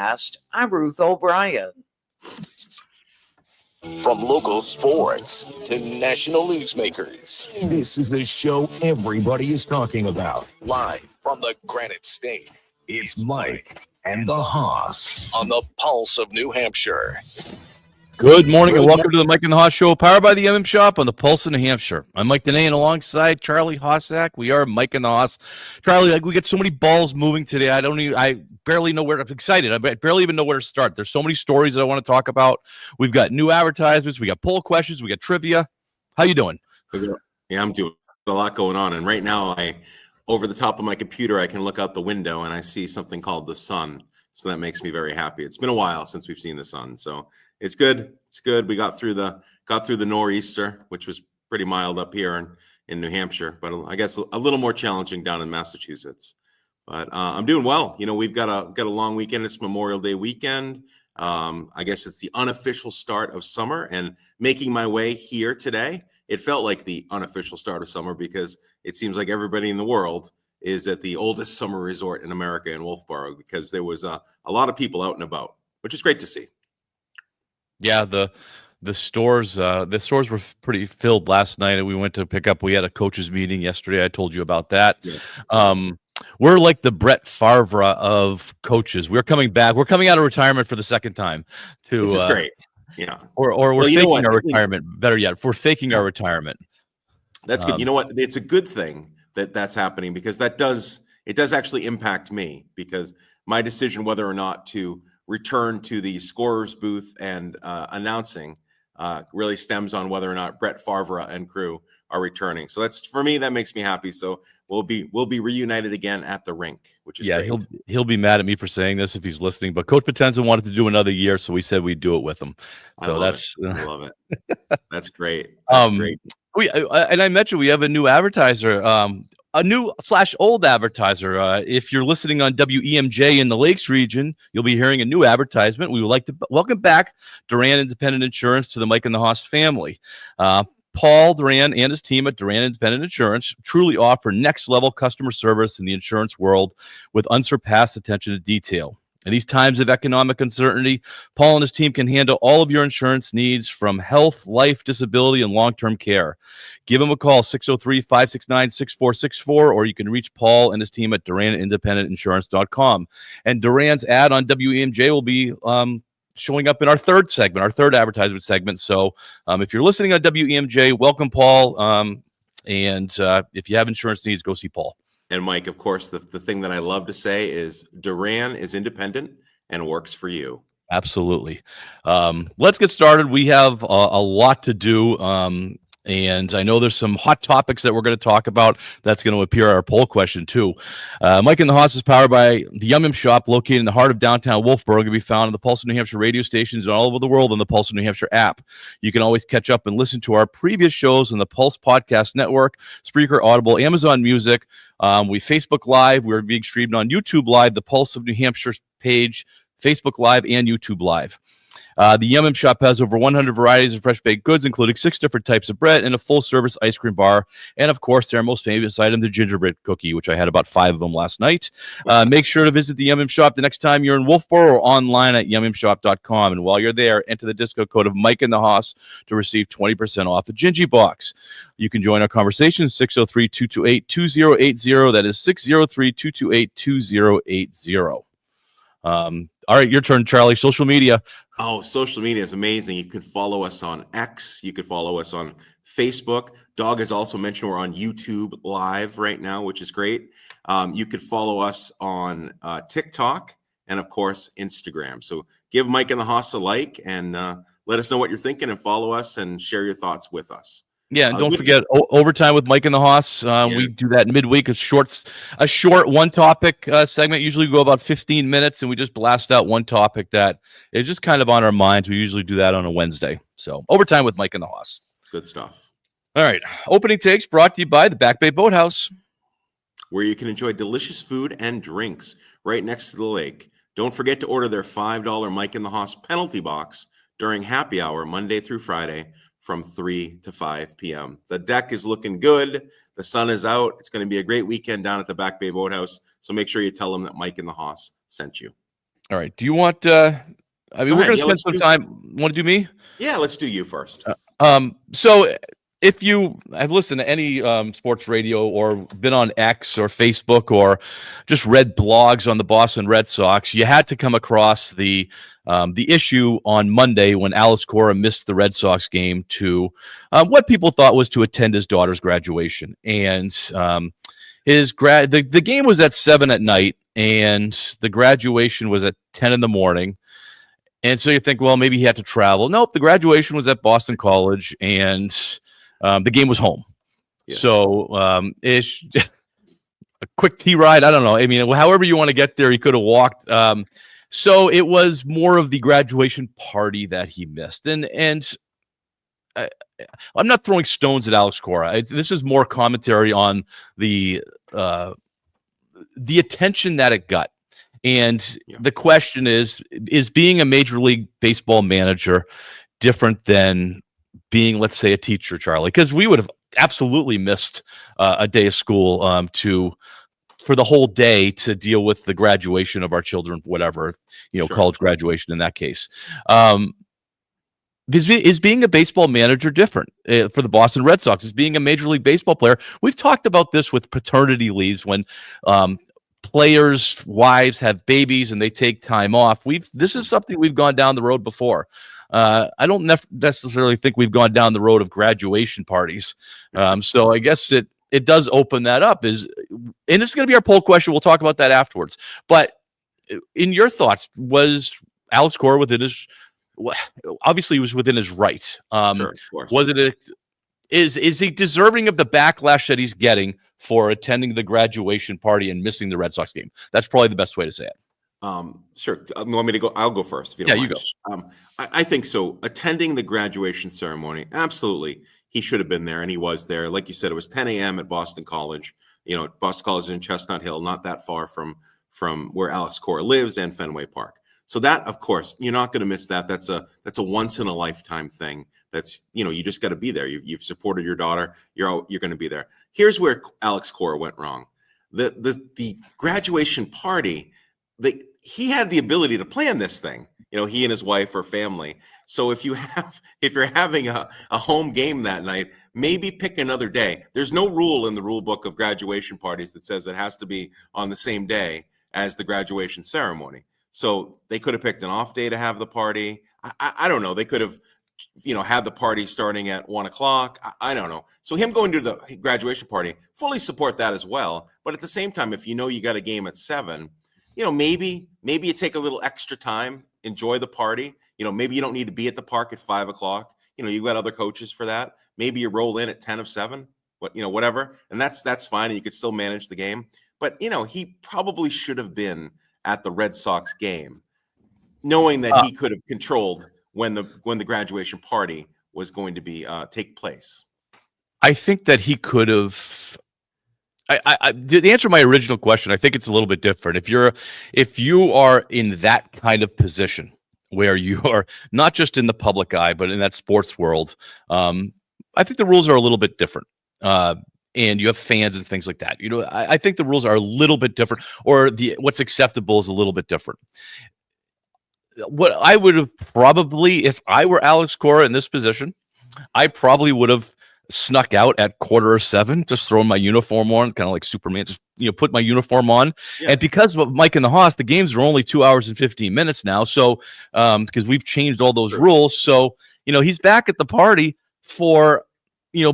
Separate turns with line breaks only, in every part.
I'm Ruth O'Brien.
From local sports to national newsmakers, this is the show everybody is talking about. Live from the Granite State, it's Mike and the Hoss on the Pulse of New Hampshire.
Good morning and welcome to the Mike and the Hoss Show, powered by the MM Shop on the Pulse of New Hampshire. I'm Mike Dene, and alongside Charlie Hossack, we are Mike and the Hoss. Charlie, we get so many balls moving today. I barely know where. I'm excited. I barely even know where to start. There's so many stories that I want to talk about. We've got new advertisements. We got poll questions. We got trivia. How you doing?
Yeah, I'm doing a lot going on. And right now, over the top of my computer, I can look out the window and I see something called the sun. So that makes me very happy. It's been a while since we've seen the sun. So it's good. It's good. We got through the nor'easter, which was pretty mild up here in New Hampshire, but I guess a little more challenging down in Massachusetts. But I'm doing well. You know, we've got a long weekend. It's Memorial Day weekend. I guess it's the unofficial start of summer, and making my way here today, it felt like the unofficial start of summer because it seems like everybody in the world is at the oldest summer resort in America in Wolfboro, because there was a lot of people out and about, which is great to see.
Yeah, the stores were pretty filled last night, and we went to pick up. We had a coaches meeting yesterday. I told you about that.
Yes.
We're like the Brett Favre of coaches. We're coming back. We're coming out of retirement for the second time.
This is great. Yeah.
Or we're faking our retirement. Better yet, we're faking our retirement.
That's good. You know what? It's a good thing that's happening, because it does actually impact me, because my decision whether or not to return to the scorer's booth and announcing really stems on whether or not Brett Favre and crew are returning. So that's, for me, that makes me happy. So we'll be reunited again at the rink, which is great.
He'll be mad at me for saying this if he's listening, but Coach Potenza wanted to do another year, so we said we'd do it with him. So
I love it. That's great. That's great.
And I mentioned we have a new advertiser, a new / old advertiser. If you're listening on WEMJ in the Lakes region, you'll be hearing a new advertisement. We would like to welcome back Duran Independent Insurance to the Mike and the Hoss family. Paul Duran and his team at Duran Independent Insurance truly offer next-level customer service in the insurance world with unsurpassed attention to detail. In these times of economic uncertainty, Paul and his team can handle all of your insurance needs, from health, life, disability, and long-term care. Give him a call, 603-569-6464, or you can reach Paul and his team at DuranIndependentInsurance.com. And Duran's ad on WEMJ will be showing up in our third advertisement segment. So if you're listening on WEMJ, welcome, Paul. And if you have insurance needs, go see Paul.
And Mike, of course, the thing that I love to say is Duran is independent and works for you.
Absolutely. Let's get started. We have a lot to do. And I know there's some hot topics that we're going to talk about that's going to appear in our poll question, too. Mike and the Hoss is powered by the Yum Yum Shop, located in the heart of downtown Wolfboro. It can be found on the Pulse of New Hampshire radio stations all over the world on the Pulse of New Hampshire app. You can always catch up and listen to our previous shows on the Pulse Podcast Network, Spreaker, Audible, Amazon Music. We Facebook Live. We're being streamed on YouTube Live, the Pulse of New Hampshire page, Facebook Live, and YouTube Live. The Yum Yum Shop has over 100 varieties of fresh baked goods, including 6 different types of bread and a full-service ice cream bar. And, of course, their most famous item, the gingerbread cookie, which I had about 5 of them last night. Make sure to visit the Yum Yum Shop the next time you're in Wolfboro, or online at yummyumshop.com. And while you're there, enter the discount code of Mike and the Hoss to receive 20% off the Gingy Box. You can join our conversation, 603-228-2080. That is 603-228-2080. All right, your turn, Charlie. Social media.
Oh, social media is amazing. You can follow us on X. You can follow us on Facebook. Dog has also mentioned we're on YouTube Live right now, which is great. You could follow us on TikTok and, of course, Instagram. So give Mike and the Hoss a like, and let us know what you're thinking, and follow us and share your thoughts with us.
Yeah, and don't forget Overtime with Mike and the Hoss. We do that midweek. A short one topic segment. Usually we go about 15 minutes, and we just blast out one topic that is just kind of on our minds. We usually do that on a Wednesday. So Overtime with Mike and the Hoss.
Good stuff.
All right. Opening takes brought to you by the Back Bay Boathouse,
where you can enjoy delicious food and drinks right next to the lake. Don't forget to order their $5 Mike and the Hoss penalty box during happy hour Monday through Friday from 3 to 5 p.m. The deck is looking good. The sun is out. It's going to be a great weekend down at the Back Bay Boathouse. So make sure you tell them that Mike and the Hoss sent you.
All right. Do you want? I mean,
Go
we're
ahead.
going to
Yeah,
spend
let's
some
do-
time. Want to do me?
Yeah, let's do you first.
So if you have listened to any sports radio or been on X or Facebook or just read blogs on the Boston Red Sox, you had to come across the issue on Monday when Alex Cora missed the Red Sox game to what people thought was to attend his daughter's graduation. And the game was at 7 at night and the graduation was at 10 in the morning. And so you think, well, maybe he had to travel. Nope, the graduation was at Boston College, and the game was home.
Yes.
So it's a quick T ride. I don't know. I mean, however you want to get there, he could have walked. So it was more of the graduation party that he missed. And I'm not throwing stones at Alex Cora. This is more commentary on the attention that it got. And the question is being a Major League Baseball manager different than being, let's say, a teacher, Charlie? Because we would have absolutely missed a day of school for the whole day to deal with the graduation of our children, whatever,
Sure.
college graduation in that case. Is being a baseball manager different for the Boston Red Sox? Is being a Major League Baseball player? We've talked about this with paternity leaves when players' wives have babies and they take time off. This is something we've gone down the road before. I don't necessarily think we've gone down the road of graduation parties. So I guess it does open that up. And this is going to be our poll question. We'll talk about that afterwards. But in your thoughts, was Alex Cora within his? Obviously, he was within his right.
Sure, of course.
Was it? Is he deserving of the backlash that he's getting for attending the graduation party and missing the Red Sox game? That's probably the best way to say it.
Sure. You want me to go? I'll go first. If you don't mind.
You go.
I think so. Attending the graduation ceremony, absolutely. He should have been there, and he was there. Like you said, it was 10 a.m. at Boston College. Boston College is in Chestnut Hill, not that far from where Alex Cora lives and Fenway Park. So that, of course, you're not going to miss that. That's a once in a lifetime thing. That's, you just got to be there. You've supported your daughter. You're going to be there. Here's where Alex Cora went wrong. The graduation party, he had the ability to plan this thing. He and his wife or family. So if you're having a home game that night, maybe pick another day. There's no rule in the rule book of graduation parties that says it has to be on the same day as the graduation ceremony. So they could have picked an off day to have the party. I don't know. They could have, had the party starting at 1:00. I don't know. So him going to the graduation party, fully support that as well. But at the same time, if you got a game at 7, maybe you take a little extra time, enjoy the party. Maybe you don't need to be at the park at 5:00. You've got other coaches for that. Maybe you roll in at 10 of 7, whatever. And that's fine. And you could still manage the game. But, he probably should have been at the Red Sox game, knowing that he could have controlled when the graduation party was going to be take place.
I think that he could have. To answer my original question, I think it's a little bit different. If you are in that kind of position where you are not just in the public eye, but in that sports world, I think the rules are a little bit different. And you have fans and things like that. I think the rules are a little bit different, or what's acceptable is a little bit different. What I would have probably, if I were Alex Cora in this position, I probably would have snuck out at 6:45, just throwing my uniform on, kind of like Superman, just put my uniform on. Yeah. And because of Mike and the Haas, the games are only 2 hours and 15 minutes now. So because we've changed all those rules, so he's back at the party for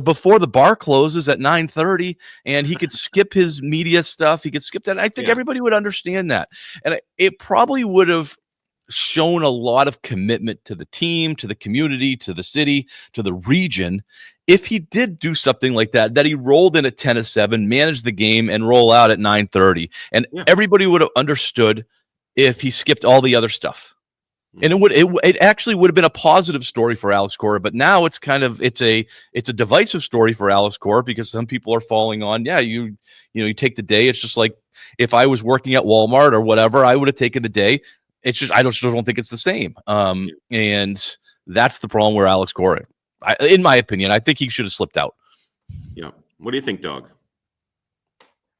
before the bar closes at 9:30, and he could skip his media stuff. He could skip that. I think everybody would understand that, and it probably would have shown a lot of commitment to the team, to the community, to the city, to the region. If he did do something like that he rolled in at 10 of 7, managed the game, and roll out at 9:30, and everybody would have understood if he skipped all the other stuff. And it actually would have been a positive story for Alex Cora, but now it's a divisive story for Alex Cora because some people are falling on, you take the day. It's just like if I was working at Walmart or whatever, I would have taken the day. It's just I don't think it's the same. And that's the problem where Alex Cora, in my opinion, I think he should have slipped out.
Yeah. What do you think, Doug?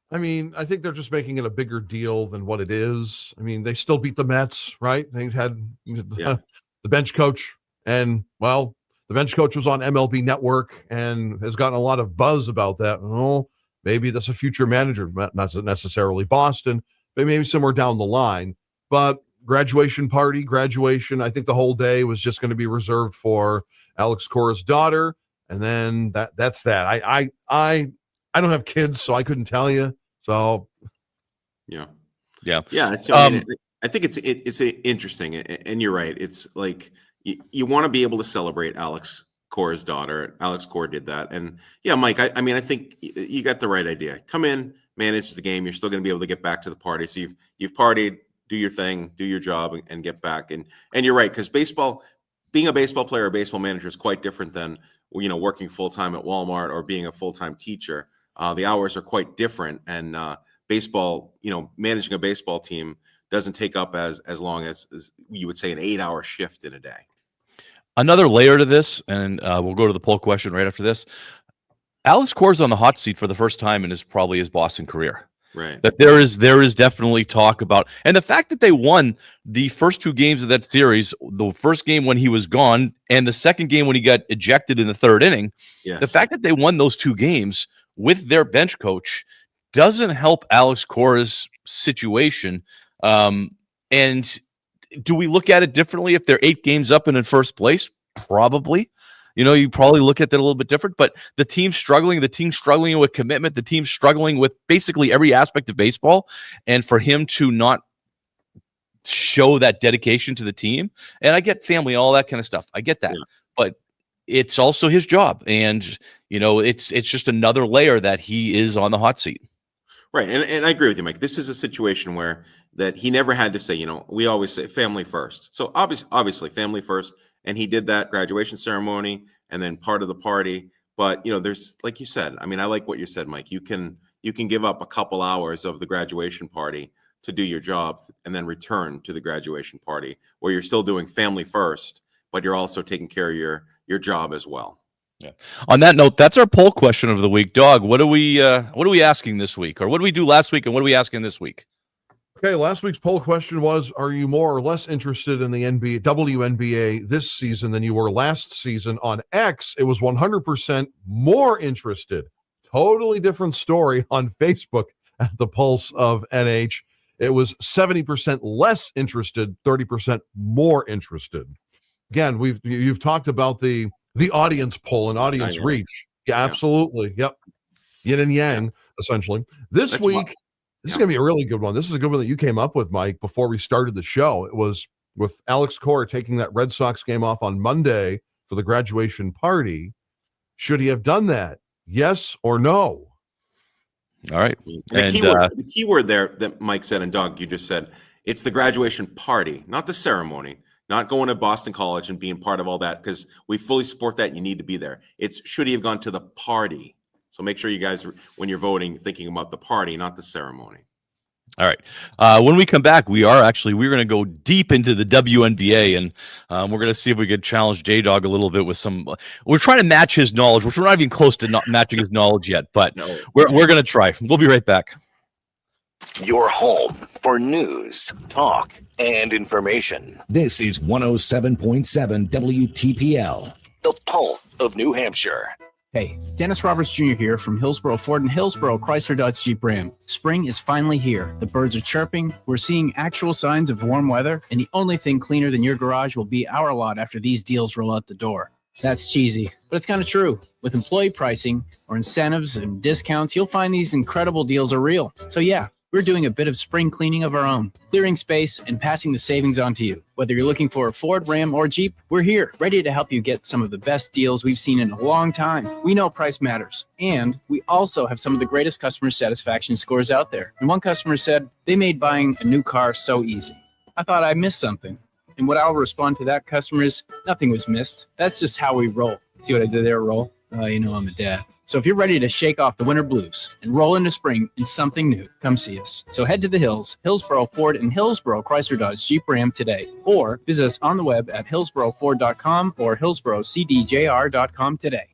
I mean, I think they're just making it a bigger deal than what it is. I mean, they still beat the Mets, right? They had the bench coach, and well, the bench coach was on MLB Network and has gotten a lot of buzz about that. Oh, maybe that's a future manager, not necessarily Boston, but maybe somewhere down the line. But graduation, I think the whole day was just going to be reserved for Alex Cora's daughter, and then that's that. I don't have kids, so I couldn't tell you. So,
yeah.
It's,
I think it's interesting, and you're right. It's like you want to be able to celebrate Alex Cora's daughter. Alex Cora did that, and yeah, Mike. I mean, I think you got the right idea. Come in, manage the game. You're still going to be able to get back to the party. So you've partied, do your thing, do your job, and get back. And you're right, because being a baseball player or baseball manager is quite different than working full time at Walmart or being a full time teacher. The hours are quite different, and baseball, managing a baseball team doesn't take up as long as you would say an 8-hour shift in a day.
Another layer to this, and we'll go to the poll question right after this. Alex Cora's on the hot seat for the first time in his Boston career.
Right.
That there is definitely talk about, and the fact that they won the first 2 games of that series, the first game when he was gone, and the second game when he got ejected in the 3rd inning.
Yes.
The fact that they won those 2 games with their bench coach doesn't help Alex Cora's situation. And do we look at it differently if they're 8 games up and in first place? Probably. You probably look at that a little bit different, but the team's struggling with commitment, the team's struggling with basically every aspect of baseball. And for him to not show that dedication to the team, and I get family, all that kind of stuff. I get that, but it's also his job. And, it's just another layer that he is on the hot seat.
Right. And I agree with you, Mike. This is a situation where that he never had to say, we always say family first. So obviously family first. And he did that graduation ceremony and then part of the party. But, there's, like you said, I mean, I like what you said, Mike. You can give up a couple hours of the graduation party to do your job and then return to the graduation party where you're still doing family first, but you're also taking care of your job as well.
Yeah. On that note, that's our poll question of the week. Dog, what are we asking this week? Or what did we do last week and what are we asking this week?
Okay, last week's poll question was, are you more or less interested in the WNBA this season than you were last season? On X, it was 100% more interested. Totally different story on Facebook at the Pulse of NH. It was 70% less interested, 30% more interested. Again, you've talked about the audience poll and audience reach. Yeah, absolutely. Yep. Yin and yang, essentially. This week, this is going to be a really good one. This is a good one that you came up with, Mike, before we started the show. It was with Alex Cora taking that Red Sox game off on Monday for the graduation party. Should he have done that? Yes or no?
All right.
And the key word there that Mike said, and Doug, you just said, it's the graduation party, not the ceremony, not going to Boston College and being part of all that, because we fully support that. You need to be there. It's should he have gone to the party? So make sure you guys, when you're voting, thinking about the party, not the ceremony.
All right. When we come back, we're going to go deep into the WNBA, and we're going to see if we could challenge J-Dog a little bit with some. We're trying to match his knowledge, which we're not even close to not matching his knowledge yet, but we're going to try. We'll be right back.
Your home for news, talk, and information. This is 107.7 WTPL, the Pulse of New Hampshire.
Hey, Dennis Roberts Jr. here from Hillsboro Ford and Hillsboro Chrysler Dodge Jeep Ram. Spring is finally here. The birds are chirping. We're seeing actual signs of warm weather, and the only thing cleaner than your garage will be our lot after these deals roll out the door. That's cheesy, but it's kind of true. With employee pricing or incentives and discounts, you'll find these incredible deals are real. So yeah, we're doing a bit of spring cleaning of our own, clearing space and passing the savings on to you. Whether you're looking for a Ford, Ram, or Jeep, we're here, ready to help you get some of the best deals we've seen in a long time. We know price matters, and we also have some of the greatest customer satisfaction scores out there. And one customer said they made buying a new car so easy. I thought I missed something. And what I'll respond to that customer is, nothing was missed. That's just how we roll. See what I did there, roll? I'm a dad. So if you're ready to shake off the winter blues and roll into spring in something new, come see us. So head to the hills, Hillsboro Ford and Hillsboro Chrysler Dodge Jeep Ram today. Or visit us on the web at hillsboroford.com or hillsborocdjr.com today.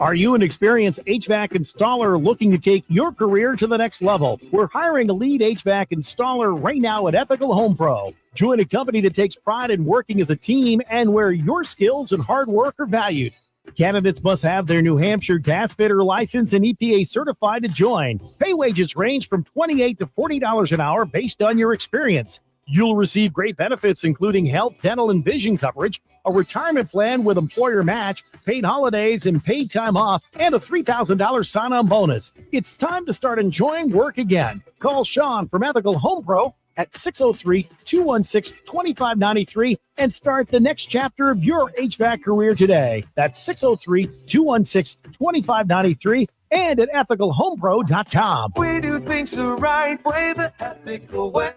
Are you an experienced HVAC installer looking to take your career to the next level? We're hiring a lead HVAC installer right now at Ethical Home Pro. Join a company that takes pride in working as a team and where your skills and hard work are valued. Candidates must have their New Hampshire gas fitter license and EPA certified to join. Pay wages range from $28 to $40 an hour based on your experience. You'll receive great benefits, including health, dental, and vision coverage, a retirement plan with employer match, paid holidays and paid time off, and a $3,000 sign-on bonus. It's time to start enjoying work again. Call Sean from Ethical Home Pro at 603-216-2593 and start the next chapter of your HVAC career today. That's 603-216-2593 and at ethicalhomepro.com.
We do things the right way, the ethical way.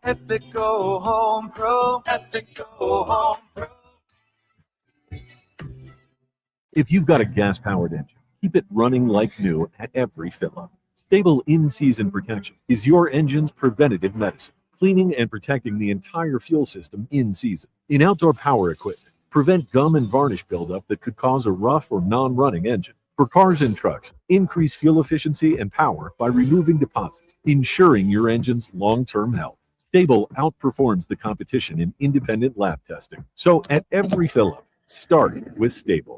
Ethical Home Pro, Ethical Home Pro.
If you've got a gas-powered engine, keep it running like new at every fill-up. Stable in-season protection is your engine's preventative medicine, cleaning and protecting the entire fuel system in season. In outdoor power equipment, prevent gum and varnish buildup that could cause a rough or non-running engine. For cars and trucks, increase fuel efficiency and power by removing deposits, ensuring your engine's long-term health. Stable outperforms the competition in independent lab testing. So at every fill-up, start with Stable.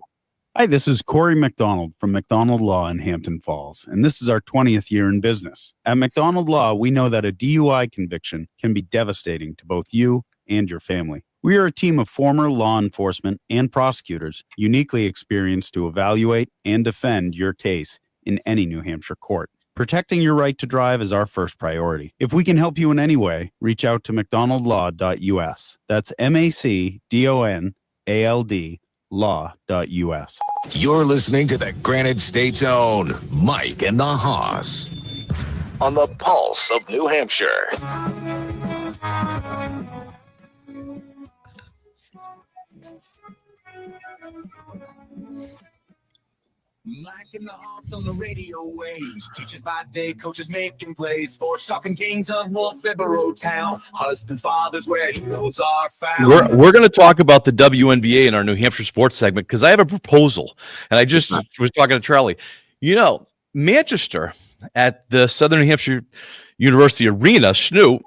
Hi, this is Corey McDonald from McDonald Law in Hampton Falls, and this is our 20th year in business. At McDonald Law, we know that a DUI conviction can be devastating to both you and your family. We are a team of former law enforcement and prosecutors uniquely experienced to evaluate and defend your case in any New Hampshire court. Protecting your right to drive is our first priority. If we can help you in any way, reach out to mcdonaldlaw.us. That's MACDONALD law.us.
You're listening to the Granite State's own Mike and the Hoss on the pulse of New Hampshire.
Mike and the Hoss on the radio waves. Teachers by day, coaches making plays. Sports talking kings of Wolfeboro Town. Husbands, fathers, where heroes are found.
We're going to talk about the WNBA in our New Hampshire sports segment because I have a proposal. And I just was talking to Charlie. You know, Manchester at the Southern New Hampshire University Arena, SNU,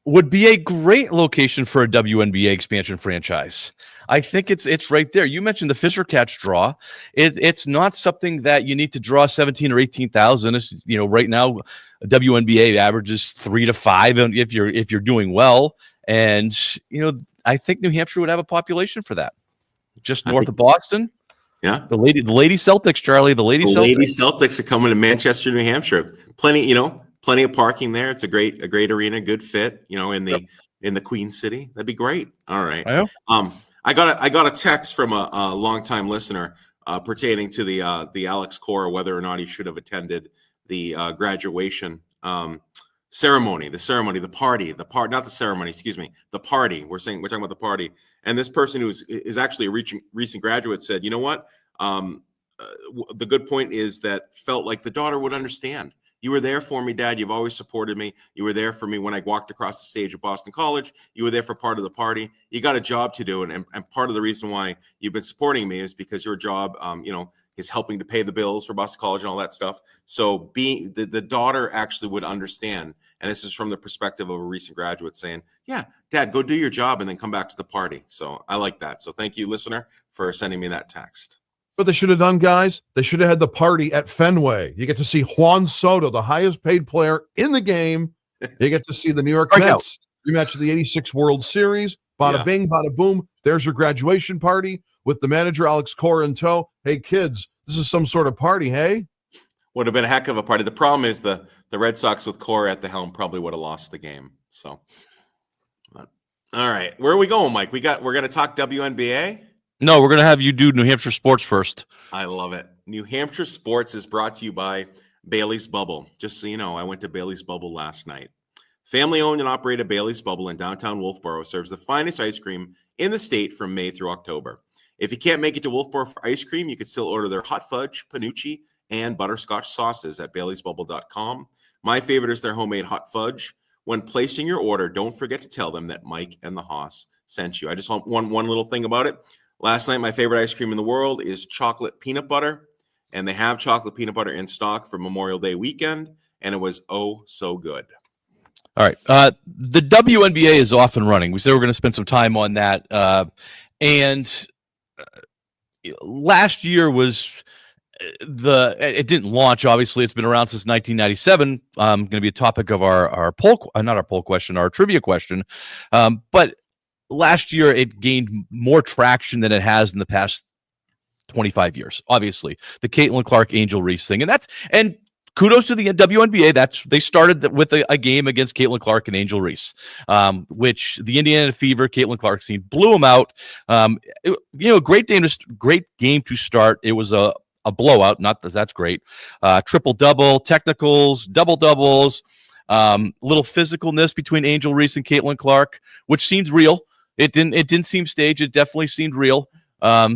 would be a great location for a WNBA expansion franchise. I think it's right there. You mentioned the Fisher Catch draw. It's not something that you need to draw 17 or 18,000. It's, you know, right now WNBA averages 3 to 5 if you're doing well. And you know, I think New Hampshire would have a population for that. Just north of Boston.
Yeah.
The lady Celtics, Charlie. The Lady
Celtics are coming to Manchester, New Hampshire. Plenty of parking there. It's a great arena, good fit, you know, in the Queen City. That'd be great. All right. I got a text from a longtime listener pertaining to the Alex Cora, whether or not he should have attended the graduation ceremony, the party. The party. We're talking about the party. And this person who is actually a recent graduate said, you know what? The good point is that felt like the daughter would understand. You were there for me, Dad. You've always supported me. You were there for me when I walked across the stage at Boston College. You were there for part of the party. You got a job to do. And part of the reason why you've been supporting me is because your job, is helping to pay the bills for Boston College and all that stuff. So the daughter actually would understand. And this is from the perspective of a recent graduate saying, yeah, Dad, go do your job and then come back to the party. So I like that. So thank you, listener, for sending me that text.
What they should have done, guys, they should have had the party at Fenway. You get to see Juan Soto, the highest paid player in the game. You get to see the New York Mets rematch of the 86 World Series. Bada bing, bada boom. There's your graduation party with the manager, Alex Cora, in tow. Hey, kids, this is some sort of party, hey?
Would have been a heck of a party. The problem is the Red Sox with Cora at the helm probably would have lost the game. So, all right. Where are we going, Mike? We're going to talk WNBA?
No, we're going to have you do New Hampshire sports first.
I love it. New Hampshire sports is brought to you by Bailey's Bubble. Just so you know, I went to Bailey's Bubble last night. Family-owned and operated Bailey's Bubble in downtown Wolfboro serves the finest ice cream in the state from May through October. If you can't make it to Wolfboro for ice cream, you can still order their hot fudge, panucci, and butterscotch sauces at baileysbubble.com. My favorite is their homemade hot fudge. When placing your order, don't forget to tell them that Mike and the Hoss sent you. I just want one little thing about it. Last night, my favorite ice cream in the world is chocolate peanut butter. and they have chocolate peanut butter in stock for Memorial Day weekend, and it was oh so good.
All right. The WNBA is off and running. We said we're going to spend some time on that. And last year was it didn't launch. Obviously, it's been around since 1997. Going to be a topic of our poll, not our poll question, our trivia question. But last year, it gained more traction than it has in the past 25 years. Obviously, the Caitlin Clark Angel Reese thing, and kudos to the WNBA. They started with a game against Caitlin Clark and Angel Reese, which the Indiana Fever, Caitlin Clark team, blew them out. Great game to start. It was a blowout. Not that that's great. Triple double, technicals, double doubles, little physicalness between Angel Reese and Caitlin Clark, which seemed real. It didn't seem staged. It definitely seemed real.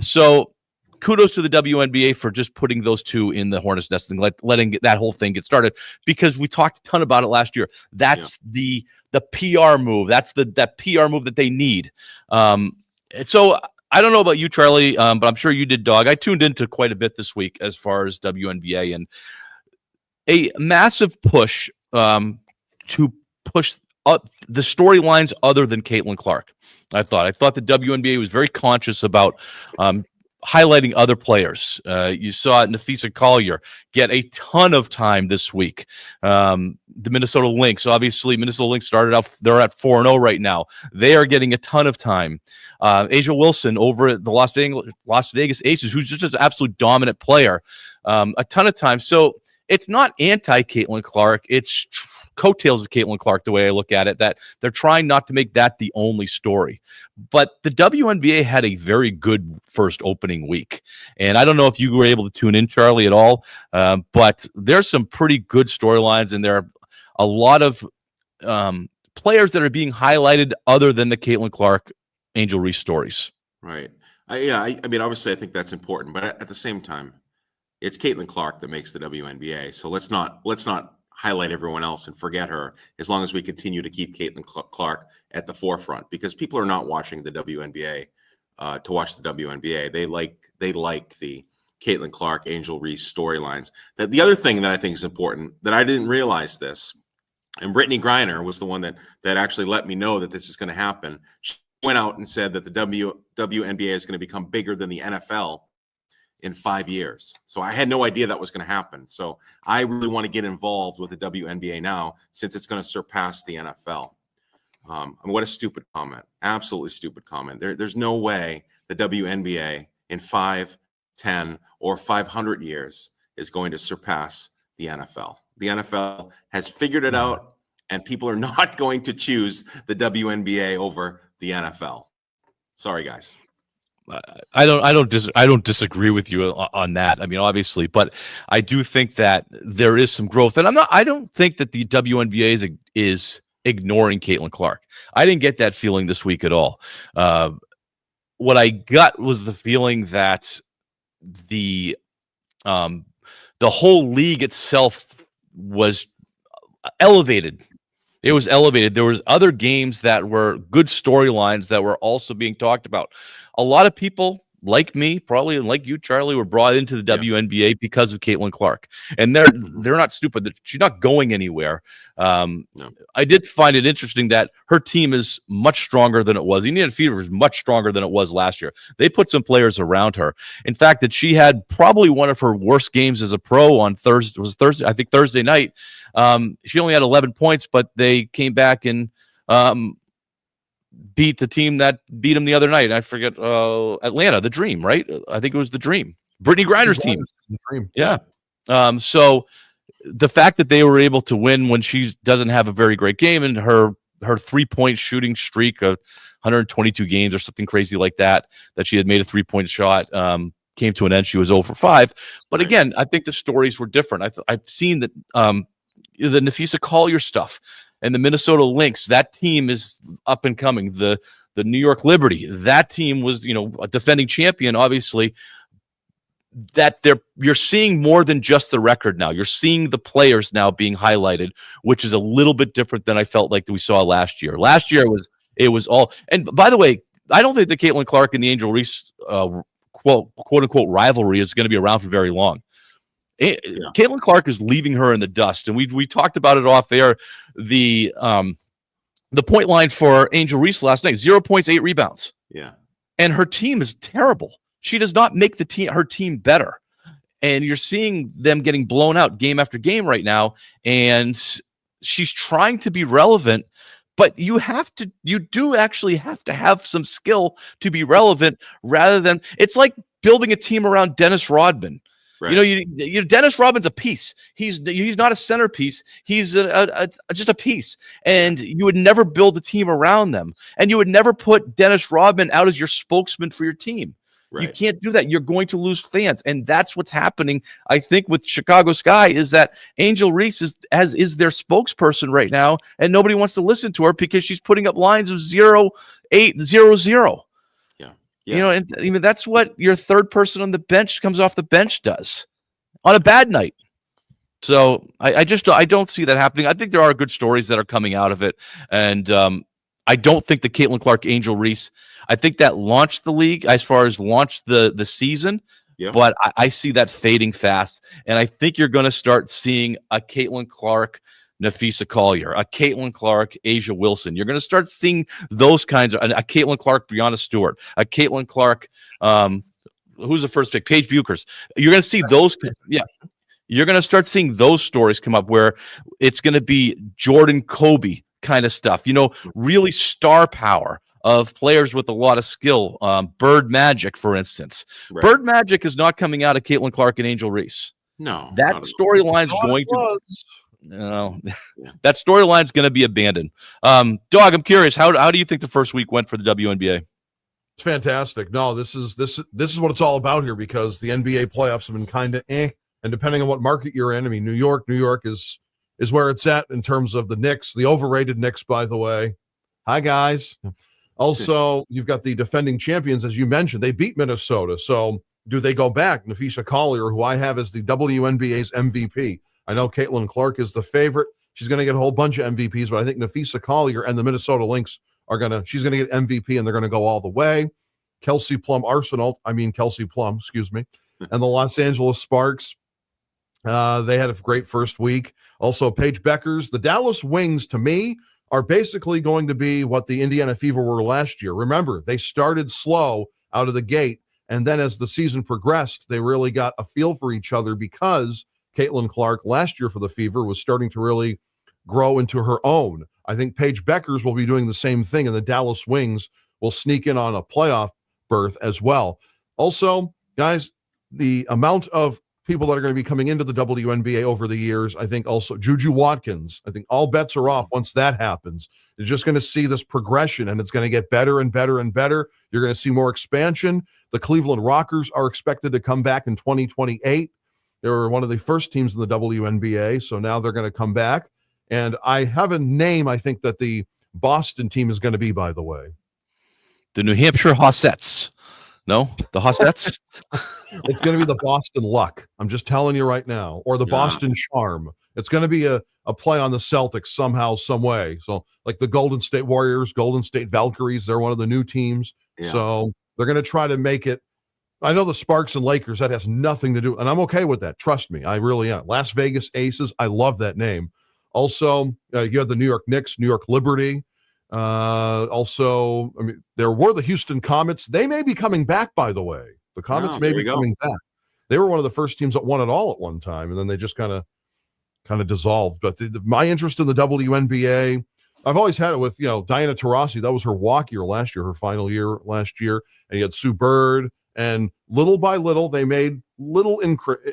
So kudos to the WNBA for just putting those two in the hornet's nest and letting that whole thing get started, because we talked a ton about it last year. That's the PR move. That's that PR move that they need. And so I don't know about you, Charlie, but I'm sure you did, Dog. I tuned into quite a bit this week as far as WNBA, and a massive push to push up the storylines other than Caitlin Clark. I thought the WNBA was very conscious about highlighting other players. You saw Nafisa Collier get a ton of time this week. The Minnesota Lynx, obviously, Minnesota Lynx started out, they're at 4-0 right now. They are getting a ton of time. Asia Wilson over at the Las Vegas Aces, who's just an absolute dominant player, a ton of time. So it's not anti-Caitlin Clark. It's coattails of Caitlin Clark, the way I look at it, that they're trying not to make that the only story. But the WNBA had a very good first opening week. And I don't know if you were able to tune in, Charlie, at all, but there's some pretty good storylines, and there are a lot of players that are being highlighted other than the Caitlin Clark Angel Reese stories.
Right. I mean, obviously, I think that's important, but at the same time, it's Caitlin Clark that makes the WNBA. So let's not highlight everyone else and forget her, as long as we continue to keep Caitlin Clark at the forefront, because people are not watching the WNBA to watch the WNBA. They like the Caitlin Clark, Angel Reese storylines. The other thing that I think is important, that I didn't realize this, and Brittany Griner was the one that actually let me know that this is going to happen. She went out and said that the WNBA is going to become bigger than the NFL in 5 years. So I had no idea that was going to happen. So I really want to get involved with the WNBA now, since it's going to surpass the NFL. I mean, what a stupid comment. Absolutely stupid comment. There's no way the WNBA in 5, 10, or 500 years is going to surpass the NFL. The NFL has figured it out, and people are not going to choose the WNBA over the NFL. Sorry, guys.
I don't disagree with you on that. I mean, obviously, but I do think that there is some growth, and I don't think that the WNBA is ignoring Caitlin Clark. I didn't get that feeling this week at all. What I got was the feeling that the whole league itself was elevated. It was elevated. There was other games that were good storylines that were also being talked about. A lot of people like me, probably like you, Charlie, were brought into the WNBA because of Caitlin Clark, and they're not stupid. She's not going anywhere. No. I did find it interesting that her team is much stronger than it was. Indiana Fever is much stronger than it was last year. They put some players around her. In fact, that she had probably one of her worst games as a pro on Thursday night. She only had 11 points, but they came back and beat the team that beat them the other night. I forget, Atlanta, the Dream, right? I think it was the Dream. Brittany Griner's team.
The Dream.
Yeah. So the fact that they were able to win when she doesn't have a very great game, and her 3-point shooting streak of 122 games or something crazy like that she had made a 3-point shot, came to an end. She was 0 for 5. But again, I think the stories were different. I've seen that the Nafisa Collier stuff and the Minnesota Lynx, that team is up and coming. The New York Liberty, that team was, a defending champion, obviously. That you're seeing more than just the record now. You're seeing the players now being highlighted, which is a little bit different than I felt like we saw last year. Last year it was all. And by the way, I don't think the Caitlin Clark and the Angel Reese quote unquote rivalry is going to be around for very long. Caitlin Clark is leaving her in the dust, and we talked about it off air. The point line for Angel Reese last night: 0 points, 8 rebounds.
Yeah,
and her team is terrible. She does not make her team better, and you're seeing them getting blown out game after game right now. And she's trying to be relevant, but you do actually have to have some skill to be relevant. Rather than it's like building a team around Dennis Rodman.
right.
You know, Dennis Rodman's a piece. He's not a centerpiece. He's just a piece. And you would never build a team around them. And you would never put Dennis Rodman out as your spokesman for your team.
Right.
You can't do that. You're going to lose fans. And that's what's happening, I think, with Chicago Sky, is that Angel Reese is their spokesperson right now, and nobody wants to listen to her because she's putting up lines of 0, 8, 0, 0.
Yeah.
You know, and I mean, that's what your third person on the bench comes off the bench does on a bad night. So I don't see that happening. I think there are good stories that are coming out of it. And I don't think the Caitlin Clark, Angel Reese, I think that launched the league as far as launched the season.
Yeah.
But I see that fading fast. And I think you're going to start seeing a Caitlin Clark, Nafisa Collier, a Caitlin Clark, Asia Wilson. You're going to start seeing those kinds of a Caitlin Clark, Brianna Stewart, a Caitlin Clark, who's the first pick? Paige Buchers. You're going to see those. Yeah. You're going to start seeing those stories come up where it's going to be Jordan Kobe kind of stuff, you know, really star power of players with a lot of skill. Bird Magic, for instance.
Right.
Bird Magic is not coming out of Caitlin Clark and Angel Reese.
No.
That storyline is going to. No, that storyline is going to be abandoned. Dog, I'm curious. How do you think the first week went for the WNBA?
It's fantastic. No, this is what it's all about here, because the NBA playoffs have been kind of and depending on what market you're in, I mean, New York is where it's at in terms of the Knicks, the overrated Knicks, by the way. Hi, guys. Also, you've got the defending champions, as you mentioned. They beat Minnesota. So do they go back? Nafisa Collier, who I have as the WNBA's MVP. I know Caitlin Clark is the favorite. She's going to get a whole bunch of MVPs, but I think Nafisa Collier and the Minnesota Lynx she's going to get MVP, and they're going to go all the way. Kelsey Plum, excuse me. And the Los Angeles Sparks, they had a great first week. Also, Paige Buchers. The Dallas Wings, to me, are basically going to be what the Indiana Fever were last year. Remember, they started slow out of the gate, and then as the season progressed, they really got a feel for each other, because Caitlin Clark last year for the Fever was starting to really grow into her own. I think Paige Buchers will be doing the same thing, and the Dallas Wings will sneak in on a playoff berth as well. Also, guys, the amount of people that are going to be coming into the WNBA over the years, I think also Juju Watkins, I think all bets are off once that happens. You're just going to see this progression, and it's going to get better and better and better. You're going to see more expansion. The Cleveland Rockers are expected to come back in 2028. They were one of the first teams in the WNBA, so now they're going to come back. And I have a name I think that the Boston team is going to be, by the way.
The New Hampshire Hossettes. No, the Hossettes?
It's going to be the Boston Luck. I'm just telling you right now. Or the Boston Charm. It's going to be a play on the Celtics somehow, some way. So like the Golden State Warriors, Golden State Valkyries, they're one of the new teams. Yeah. So they're going to try to make it. I know the Sparks and Lakers, that has nothing to do. And I'm okay with that. Trust me. I really am. Las Vegas Aces. I love that name. Also, you have the New York Knicks, New York Liberty. Also, I mean, there were the Houston Comets. They may be coming back, by the way. The Comets may be coming back. They were one of the first teams that won it all at one time, and then they just kind of dissolved. But my interest in the WNBA, I've always had it with, Diana Taurasi. That was her walk year last year, her final year last year. And you had Sue Bird, and little by little, they made little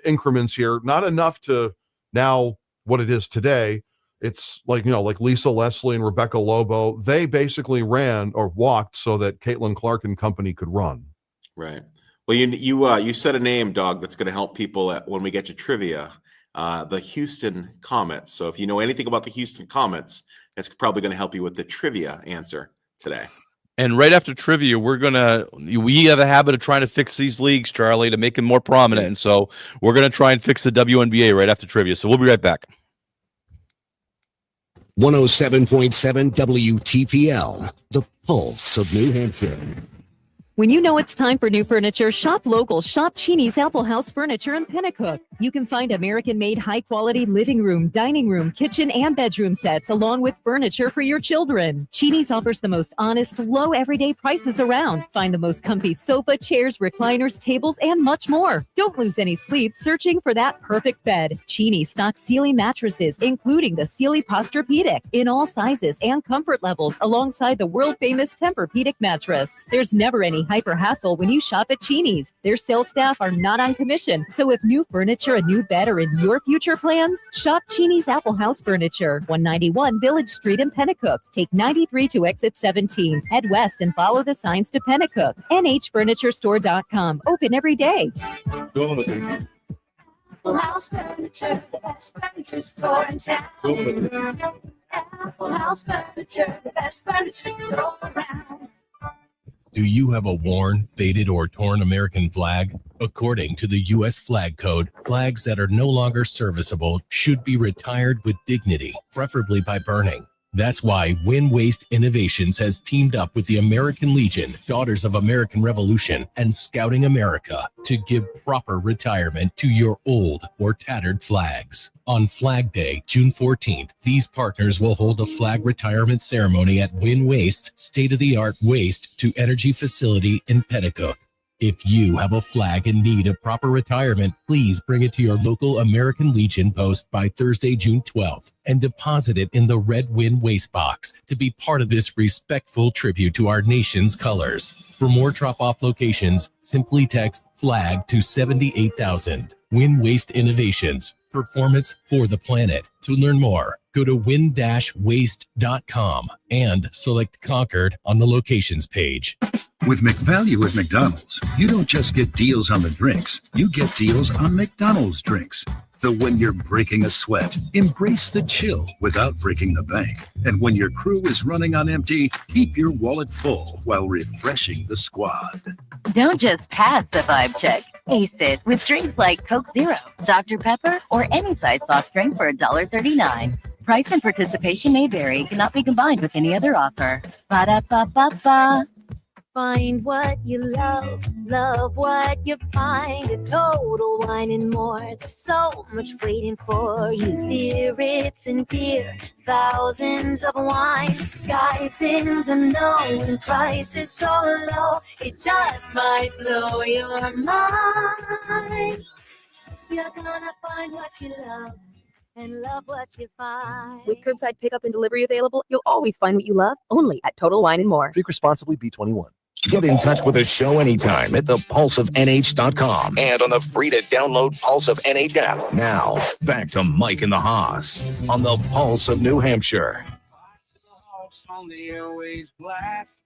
increments here, not enough to now what it is today. It's like Lisa Leslie and Rebecca Lobo. They basically ran or walked so that Caitlin Clark and company could run.
Right. Well, you said a name, Dog, that's going to help people when we get to trivia. The Houston Comets. So if you know anything about the Houston Comets, that's probably going to help you with the trivia answer today.
And right after trivia, we have a habit of trying to fix these leagues, Charlie, to make them more prominent. And so we're going to try and fix the WNBA right after trivia. So we'll be right back.
107.7 WTPL, the pulse of New Hampshire.
When you know it's time for new furniture, shop local. Shop Cheney's Apple House Furniture in Pennacook. You can find American-made high-quality living room, dining room, kitchen, and bedroom sets, along with furniture for your children. Cheney's offers the most honest, low everyday prices around. Find the most comfy sofa, chairs, recliners, tables, and much more. Don't lose any sleep searching for that perfect bed. Cheney stocks Sealy mattresses, including the Sealy Posturepedic, in all sizes and comfort levels, alongside the world-famous Tempur-Pedic mattress. There's never any hyper hassle when you shop at Cheney's. Their sales staff are not on commission, so if new furniture, a new bed are in your future plans, shop Cheney's Apple House Furniture, 191 Village Street in Pennacook. Take 93 to exit 17. Head west and follow the signs to Pennacook. NHFurnitureStore.com. Open every day.
Apple House Furniture, the best furniture store in town. Apple House Furniture, the best furniture store around.
Do you have a worn, faded, or torn American flag? According to the U.S. Flag Code, flags that are no longer serviceable should be retired with dignity, preferably by burning. That's why Win Waste Innovations has teamed up with the American Legion, Daughters of American Revolution, and Scouting America to give proper retirement to your old or tattered flags. On Flag Day, June 14th, these partners will hold a flag retirement ceremony at Win Waste, state-of-the-art waste-to-energy facility in Pennacook. If you have a flag in need of proper retirement, please bring it to your local American Legion post by Thursday, June 12th, and deposit it in the Red Win Waste Box to be part of this respectful tribute to our nation's colors. For more drop-off locations, simply text FLAG to 78,000. Win Waste Innovations. Performance for the planet. To learn more, go to win-waste.com and select Concord on the locations page.
With McValue at McDonald's, you don't just get deals on the drinks, you get deals on McDonald's drinks. So when you're breaking a sweat, embrace the chill without breaking the bank. And when your crew is running on empty, keep your wallet full while refreshing the squad.
Don't just pass the vibe check. Ace it with drinks like Coke Zero, Dr. Pepper, or any size soft drink for $1.39. Price and participation may vary, cannot be combined with any other offer. Ba-da-ba-ba-ba.
Find what you love, love what you find. A Total Wine and More. There's so much waiting for you. Spirits and beer, thousands of wines. Guides in the know, and prices so low, it just might blow your mind. You're gonna find what you love and love what you find.
With curbside pickup and delivery available, you'll always find what you love, only at Total Wine and More.
Drink responsibly, B21.
Get in touch with the show anytime at thepulseofnh.com and on the free-to-download Pulse of NH app. Now, back to Mike and the Haas on the Pulse of New Hampshire.
On the airways blast,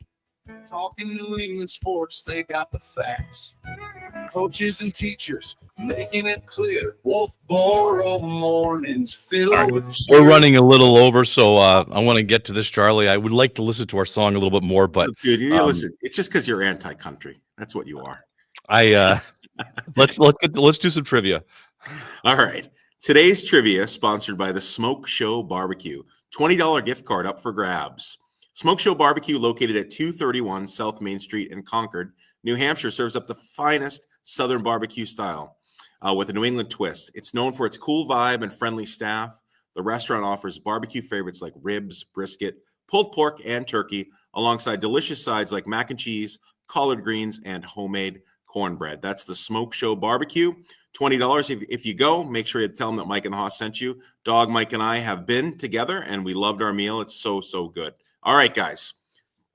talking New England sports, they got the facts. Coaches and teachers making it clear. Wolfboro mornings filled with
We're running a little over, so I want to get to this, Charlie. I would like to listen to our song a little bit more, but
Dude, you listen. It's just because you're anti-country. That's what you are.
Let's do some trivia.
All right. Today's trivia sponsored by the Smoke Show Barbecue. $20 gift card up for grabs. Smoke Show Barbecue, located at 231 South Main Street in Concord, New Hampshire, serves up the finest Southern barbecue style with a New England twist. It's known for its cool vibe and friendly staff. The restaurant offers barbecue favorites like ribs, brisket, pulled pork, and turkey, alongside delicious sides like mac and cheese, collard greens, and homemade cornbread. That's the Smoke Show Barbecue. $20 if you go. Make sure you tell them that Mike and the Haas sent you. Dog Mike and I have been together, and we loved our meal. It's so, so good. All right, guys.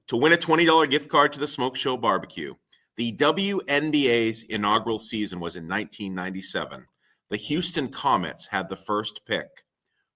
To win a $20 gift card to the Smoke Show Barbecue, the WNBA's inaugural season was in 1997. The Houston Comets had the first pick.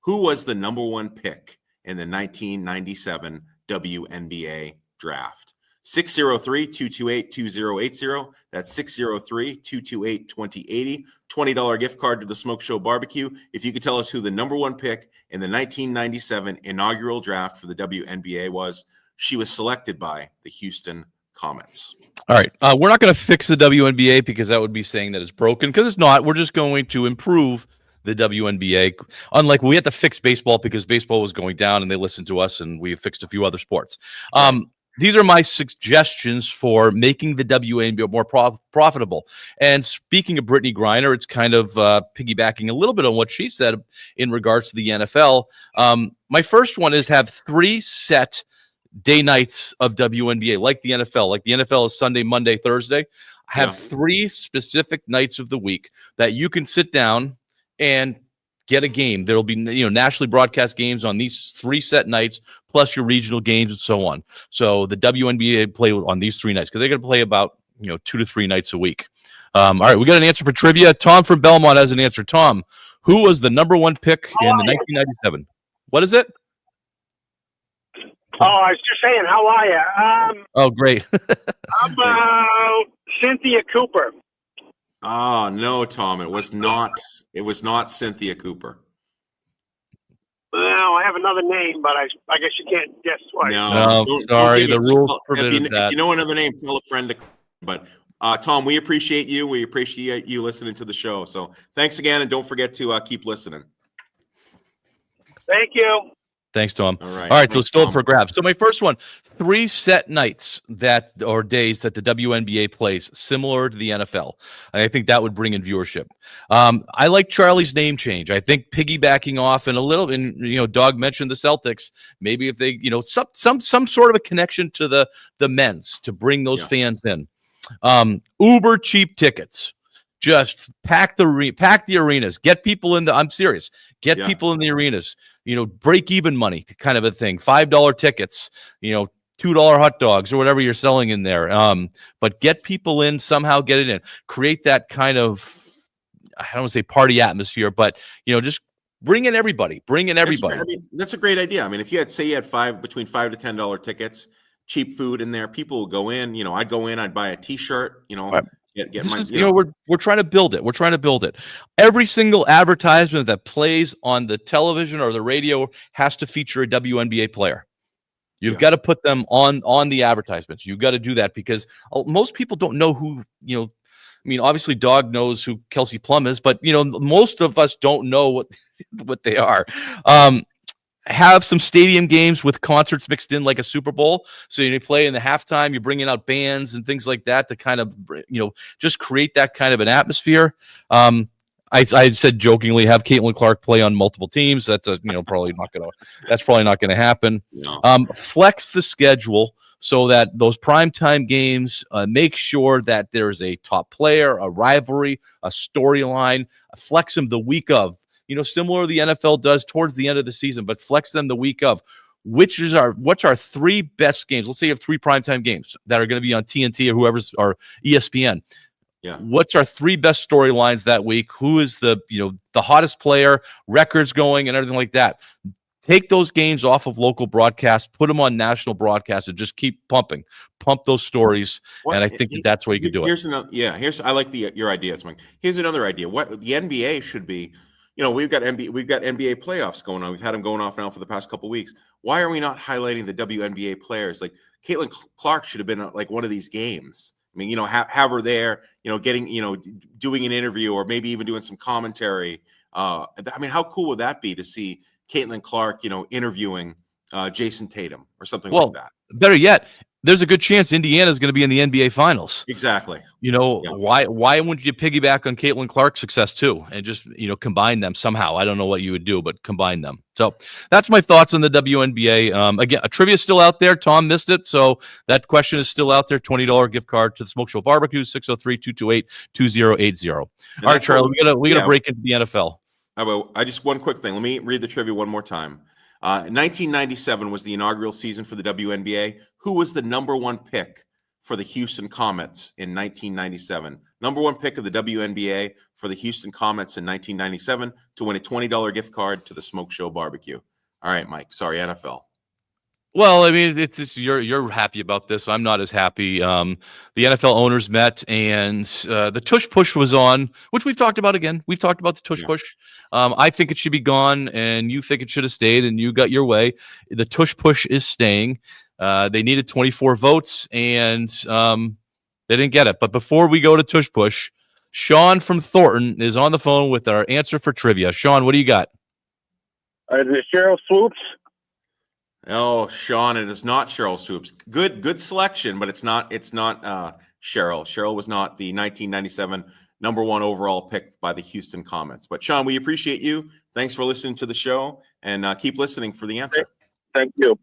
Who was the number one pick in the 1997 WNBA draft? 603-228-2080. That's 603-228-2080. $20 gift card to the Smoke Show Barbecue. If you could tell us who the number one pick in the 1997 inaugural draft for the WNBA was, she was selected by the Houston Comets.
All right. We're not going to fix the WNBA because that would be saying that it's broken, because it's not. We're just going to improve the WNBA. Unlike we had to fix baseball because baseball was going down and they listened to us, and we fixed a few other sports. these are my suggestions for making the WNBA more profitable. And speaking of Brittany Griner, it's kind of piggybacking a little bit on what she said in regards to the NFL. My first one is have 3 set day nights of WNBA, like the NFL. Like the NFL is Sunday, Monday, Thursday. Have 3 specific nights of the week that you can sit down and get a game. There'll be nationally broadcast games on these 3 set nights, plus your regional games and so on. So the WNBA play on these 3 nights because they're going to play about 2 to 3 nights a week. All right, we got an answer for trivia. Tom from Belmont has an answer. Tom, who was the number 1 pick in the 1997? What is it?
Oh, I was just saying, how are you?
Oh, great.
How about Cynthia Cooper?
Oh, no, Tom, it was not Cynthia Cooper.
Well, I have another name, but I guess you can't guess twice.
No, sorry, the rules forbid that.
If you know another name, tell a friend to. But Tom, we appreciate you. We appreciate you listening to the show. So thanks again, and don't forget to keep listening.
Thank you.
Thanks, Tom.
All right.
So it's still up for grabs. So my first one, 3 set nights or days that the WNBA plays, similar to the NFL. And I think that would bring in viewership. I like Charlie's name change. I think piggybacking off and a little, and Dog mentioned the Celtics. Maybe if they, some sort of a connection to the men's to bring those fans in. Uber cheap tickets. Just pack the arenas. Get people in the. I'm serious. Get people in the arenas. Break even money, kind of a thing. $5 tickets. $2 hot dogs or whatever you're selling in there. But get people in somehow. Get it in. Create that kind of. I don't want to say party atmosphere, but just bring in everybody.
That's a great idea. I mean, if you had between $5 to $10 tickets, cheap food in there, people will go in. I'd go in. I'd buy a T-shirt.
Right. We're trying to build it. Every single advertisement that plays on the television or the radio has to feature a WNBA player. You've got to put them on the advertisements. You've got to do that because most people don't know who, I mean, obviously Dog knows who Kelsey Plum is, but most of us don't know what they are. Have some stadium games with concerts mixed in like a Super Bowl. So you play in the halftime, you're bringing out bands and things like that to kind of, just create that kind of an atmosphere. I said jokingly, have Caitlin Clark play on multiple teams. That's probably not going to happen. No. Flex the schedule so that those primetime games, make sure that there's a top player, a rivalry, a storyline, flex them the week of. Similar to the NFL does towards the end of the season, but flex them the week of. What's our 3 best games? Let's say you have 3 primetime games that are going to be on TNT or ESPN.
Yeah.
What's our 3 best storylines that week? Who is the hottest player, records going, and everything like that? Take those games off of local broadcast, put them on national broadcast, and just keep pump those stories. And I think that's where you can do it.
I like your ideas, Mike. Here's another idea. What the NBA should be. We've got NBA playoffs going on. We've had them going off now for the past couple of weeks. Why are we not highlighting the WNBA players? Like Caitlin Clark should have been at like one of these games. I mean, have her there, getting, doing an interview or maybe even doing some commentary. I mean, how cool would that be to see Caitlin Clark, interviewing Jason Tatum or something like that?
Better yet, there's a good chance Indiana is going to be in the NBA Finals.
Exactly.
Why wouldn't you piggyback on Caitlin Clark's success too and just combine them somehow? I don't know what you would do, but combine them. So that's my thoughts on the WNBA. Again, a trivia is still out there. Tom missed it, so that question is still out there. $20 gift card to the Smoke Show Barbecue. 603-228-2080. All right, Charlie, we got to break into the NFL.
I just one quick thing. Let me read the trivia one more time. 1997 was the inaugural season for the WNBA. Who was the number 1 pick for the Houston Comets in 1997? Number 1 pick of the WNBA for the Houston Comets in 1997 to win a $20 gift card to the Smoke Show Barbecue. All right, Mike. Sorry, NFL.
Well, I mean, it's just, you're happy about this. I'm not as happy. The NFL owners met, and the tush push was on, which we've talked about again. We've talked about the tush push. I think it should be gone, and you think it should have stayed, and you got your way. The tush push is staying. They needed 24 votes, and they didn't get it. But before we go to tush push, Sean from Thornton is on the phone with our answer for trivia. Sean, what do you got?
Is it Cheryl Swoops?
Oh, Sean, it is not Cheryl Swoops. Good selection, but it's not Cheryl. Cheryl was not the 1997 number 1 overall pick by the Houston Comets. But Sean, we appreciate you. Thanks for listening to the show, and keep listening for the answer.
Thank you.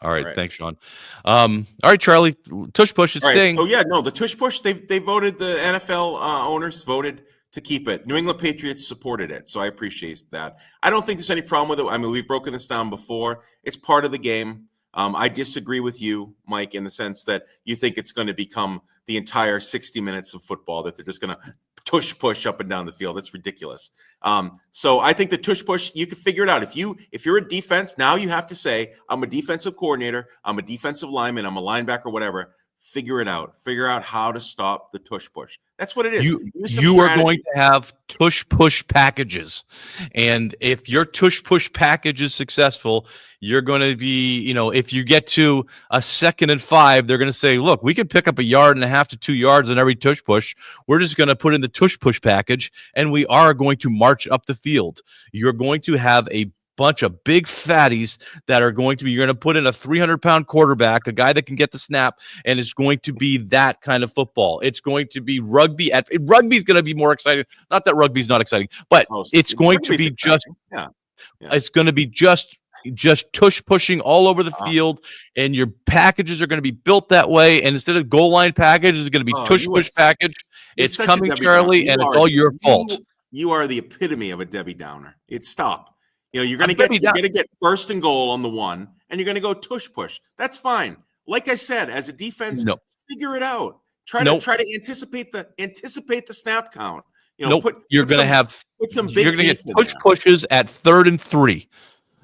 All right, thanks, Sean. All right, Charlie, tush push, it's staying.
So yeah, no, the tush push, they voted, the NFL owners voted to keep it. New England Patriots supported it, so I appreciate that. I don't think there's any problem with it. I mean, we've broken this down before. It's part of the game. I disagree with you, Mike, in the sense that you think it's going to become the entire 60 minutes of football, that they're just going to tush push up and down the field. That's ridiculous. So I think the tush push, you can figure it out. If you're a defense, now you have to say, I'm a defensive coordinator, I'm a defensive lineman, I'm a linebacker, whatever. Figure it out. Figure out how to stop the tush push. That's what it is.
You are going to have tush push packages. And if your tush push package is successful, you're going to be, if you get to a 2nd and 5, they're going to say, look, we can pick up 1.5 yards to 2 yards on every tush push. We're just going to put in the tush push package, and we are going to march up the field. You're going to have a bunch of big fatties that are going to be, you're going to put in a 300-pound quarterback, a guy that can get the snap, and it's going to be that kind of football. It's going to be rugby. Rugby's going to be more exciting. Not that rugby's not exciting, but it's going to be just, it's going to be just tush pushing all over the field, and your packages are going to be built that way. And instead of goal line packages, it's going to be tush push package. It's coming, Charlie, and it's all your fault.
You are the epitome of a Debbie Downer. Stop. You're going to get 1st and goal on the 1, and you're going to go tush push. That's fine. Like I said, as a defense, figure it out. Try to anticipate the snap count.
You're going to get tush
there.
pushes at 3rd and 3.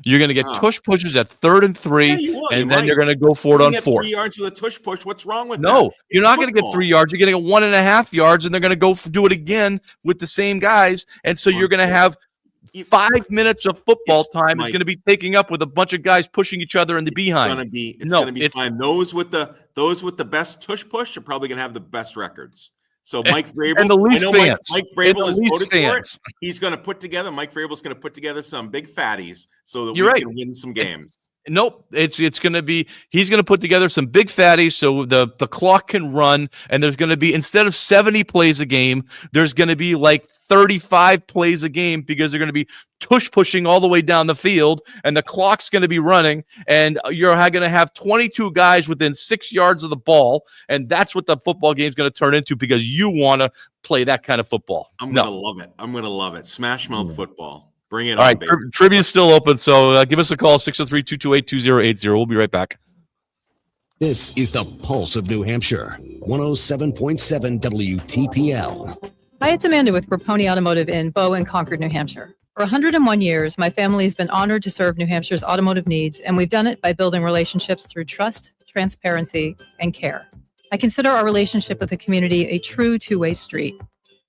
You're going to get tush pushes at 3rd and 3, and then you're going to go for it on 4.
3 yards with a tush push. What's wrong with that?
No, you're not going to get 3 yards. You're going to get 1.5 yards, and they're going to go do it again with the same guys. And so you're going to have 5 minutes of football time is going to be taking up with a bunch of guys pushing each other in the behind.
It's going to be fine. Those with the best tush push are probably going to have the best records. So Mike Vrabel,
and the Leafs fans.
Mike Vrabel is voted for it. He's going to put together. Mike Vrabel's going to put together some big fatties so that we can win some games.
Nope, it's going to be, he's going to put together some big fatties so the clock can run, and there's going to be, instead of 70 plays a game, there's going to be like 35 plays a game, because they're going to be tush pushing all the way down the field, and the clock's going to be running, and you're going to have 22 guys within 6 yards of the ball, and that's what the football game is going to turn into, because you want to play that kind of football.
I'm going to love it. Smash mouth football. Bring it
on. All right,
baby.
Trivia is still open, so give us a call, 603-228-2080. We'll be right back.
This is the Pulse of New Hampshire, 107.7 WTPL.
Hi, it's Amanda with Grapponi Automotive in Bow and Concord, New Hampshire. For 101 years, my family has been honored to serve New Hampshire's automotive needs, and we've done it by building relationships through trust, transparency, and care. I consider our relationship with the community a true two-way street.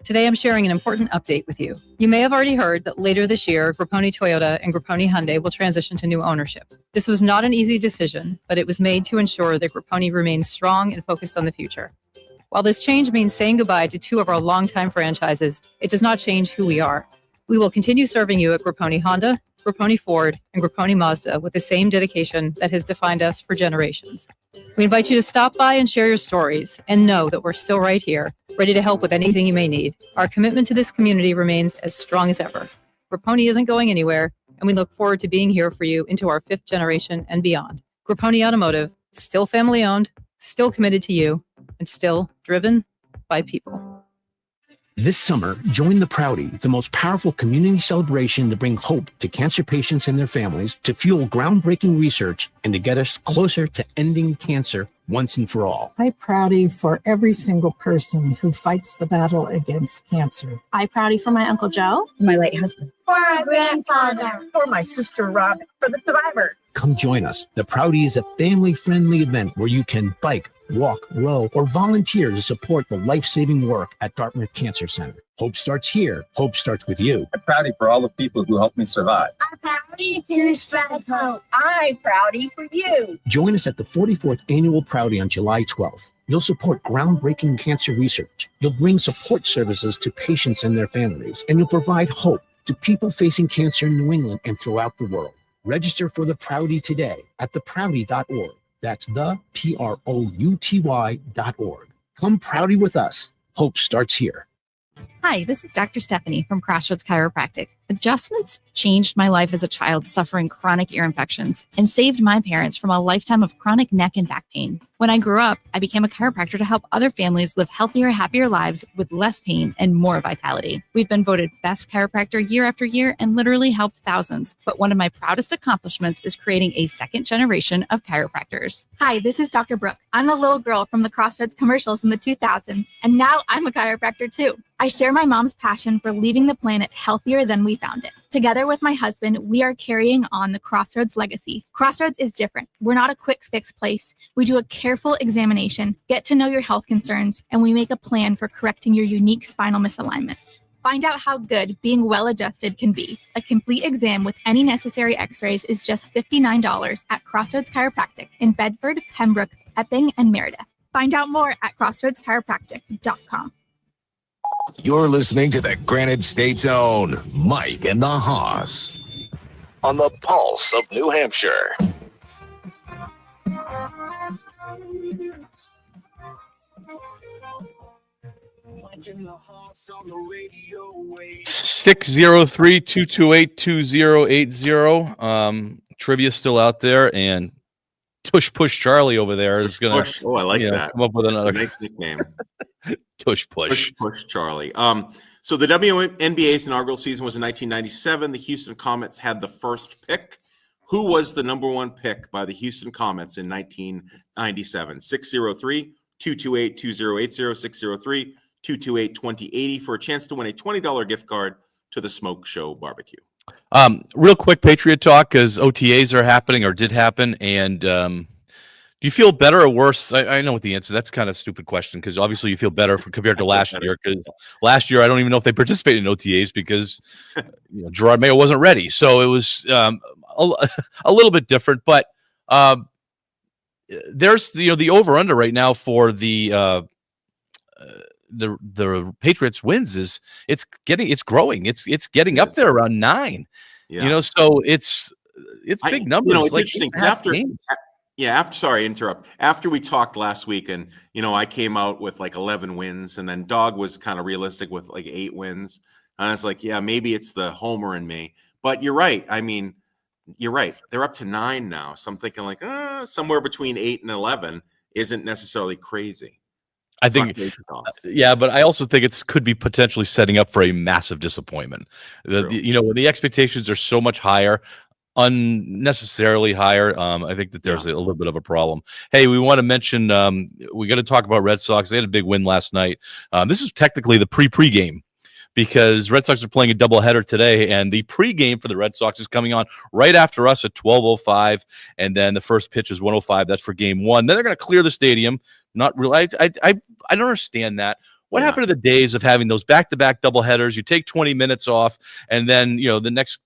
Today, I'm sharing an important update with you. You may have already heard that later this year, Grapponi Toyota and Grapponi Hyundai will transition to new ownership. This was not an easy decision, but it was made to ensure that Grapponi remains strong and focused on the future. While this change means saying goodbye to 2 of our longtime franchises, it does not change who we are. We will continue serving you at Grapponi Honda, Grapponi Ford, and Grapponi Mazda with the same dedication that has defined us for generations. We invite you to stop by and share your stories, and know that we're still right here, ready to help with anything you may need. Our commitment to this community remains as strong as ever. Grapponi isn't going anywhere, and we look forward to being here for you into our 5th generation and beyond. Grapponi Automotive, still family owned, still committed to you, and still driven by people.
This summer, join the Proudy, the most powerful community celebration to bring hope to cancer patients and their families, to fuel groundbreaking research, and to get us closer to ending cancer once and for all.
I Proudy for every single person who fights the battle against cancer.
I Proudy for my Uncle Joe,
My late husband.
for my grandfather.
For my sister Robin. For the survivors.
Come join us. The Proudy is a family-friendly event where you can bike, walk, row, or volunteer to support the life-saving work at Dartmouth Cancer Center. Hope starts here. Hope starts with you.
I'm Proudy for all the people who helped me survive.
I'm Proudy to spread hope. I'm Proudy for you.
Join us at the 44th Annual Proudy on July 12th. You'll support groundbreaking cancer research. You'll bring support services to patients and their families. And you'll provide hope to people facing cancer in New England and throughout the world. Register for the Prouty today at theprouty.org. That's the PROUTY.org. Come Prouty with us. Hope starts here.
Hi, this is Dr. Stephanie from Crossroads Chiropractic. Adjustments changed my life as a child suffering chronic ear infections and saved my parents from a lifetime of chronic neck and back pain. When I grew up, I became a chiropractor to help other families live healthier, happier lives with less pain and more vitality. We've been voted best chiropractor year after year and literally helped thousands. But one of my proudest accomplishments is creating a second generation of chiropractors.
Hi, this is Dr. Brooke. I'm the little girl from the Crossroads commercials in the 2000s, and now I'm a chiropractor too. I share my mom's passion for leaving the planet healthier than we found it. Together with my husband, we are carrying on the Crossroads legacy. Crossroads is different. We're not a quick fix place. We do a careful examination, get to know your health concerns, and we make a plan for correcting your unique spinal misalignments. Find out how good being well-adjusted can be. A complete exam with any necessary x-rays is just $59 at Crossroads Chiropractic in Bedford, Pembroke, Epping, and Meredith. Find out more at crossroadschiropractic.com.
You're listening to the Granite State's own Mike and the Hoss on the Pulse of New Hampshire.
Mike and the Hoss on the radio wave.
603-228-2080. Trivia's still out there, and Tush Push Charlie over there is gonna.
Push. Oh, I like that.
Come up with another
nice nickname.
Tush Push.
Push Charlie. So the WNBA's inaugural season was in 1997. The Houston Comets had the first pick. Who was the number one pick by the Houston Comets in 1997? 603-228-2080, 603-228-2080 for a chance to win a $20 gift card to the Smoke Show Barbecue.
Real quick Patriot talk, because OTAs are happening or did happen, and do you feel better or worse? I know what the answer. That's kind of a stupid question, because obviously you feel better compared to last year. Because last year I don't even know if they participated in OTAs because Gerard Mayo wasn't ready, so it was a little bit different. But there's the over under right now for the Patriots wins is it's growing. It's getting up there around 9.
Yeah.
So it's big numbers.
It's interesting because sorry to interrupt. After we talked last week, and I came out with like 11 wins, and then Dog was kind of realistic with like 8 wins. And I was like, yeah, maybe it's the homer in me. But you're right. I mean, you're right. They're up to 9 now. So I'm thinking like somewhere between 8 and 11 isn't necessarily crazy.
I think, yeah, but I also think it could be potentially setting up for a massive disappointment. When the expectations are so much higher, unnecessarily higher, I think that there's a little bit of a problem. Hey, we want to mention, we got to talk about Red Sox. They had a big win last night. This is technically the pregame, because Red Sox are playing a doubleheader today, and the pregame for the Red Sox is coming on right after us at 12:05, and then the first pitch is 1:05. That's for game 1. Then they're going to clear the stadium. Not really. I don't understand that. What happened to the days of having those back-to-back doubleheaders? You take 20 minutes off, and then the next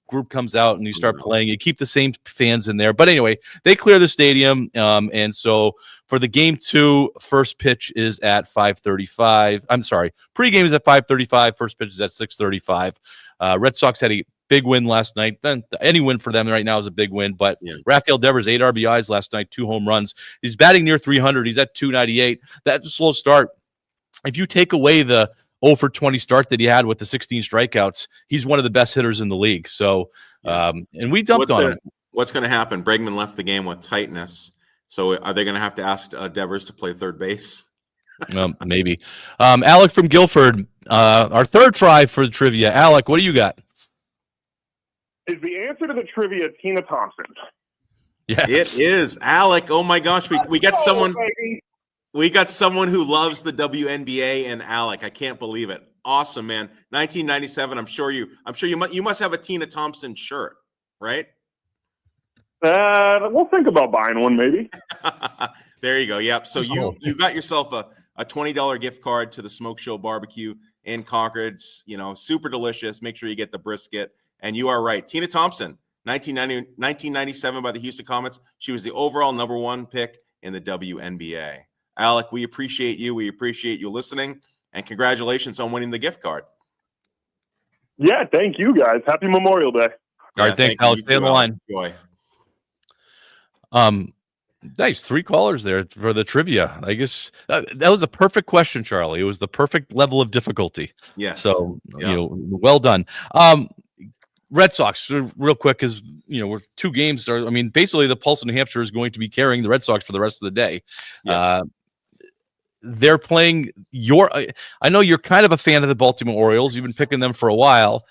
group comes out and you start playing. You keep the same fans in there. But anyway, they clear the stadium, and so for the game 2, first pitch is at 5:35. I'm sorry, pregame is at 5:35. First pitch is at 6:35. Red Sox had a big win last night. Then any win for them right now is a big win. But Rafael Devers, 8 RBIs last night, 2 home runs. He's batting near 300. He's at 298. That's a slow start. If you take away the 0 for 20 start that he had with the 16 strikeouts, he's one of the best hitters in the league. So, and we dumped on him.
What's going to happen? Bregman left the game with tightness. So are they going to have to ask Devers to play third base?
Maybe. Alec from Guilford, our third try for the trivia. Alec, what do you got?
Is the answer to the trivia Tina Thompson?
Yeah,
it is. Alec, oh my gosh, we got someone. We got someone who loves the WNBA, and Alec, I can't believe it. Awesome, man. 1997. I'm sure you must have a Tina Thompson shirt, right?
We'll think about buying one, maybe.
There you go. Yep. So you got yourself a $20 gift card to the Smoke Show Barbecue in Concord. It's, super delicious. Make sure you get the brisket. And you are right. Tina Thompson, 1997 by the Houston Comets. She was the overall number 1 pick in the WNBA. Alec, we appreciate you. We appreciate you listening. And congratulations on winning the gift card.
Yeah, thank you, guys. Happy Memorial Day.
All right, thanks,
thank you.
Alex.
You
Stay on
too,
the
Alex.
line.
Enjoy.
Nice. 3 callers there for the trivia. I guess that was a perfect question, Charlie. It was the perfect level of difficulty.
Yes.
So,
Yeah.
well done. Red Sox, real quick, because, we're 2 games. Basically, the Pulse of New Hampshire is going to be carrying the Red Sox for the rest of the day.
Yeah.
They're playing I know you're kind of a fan of the Baltimore Orioles. You've been picking them for a while.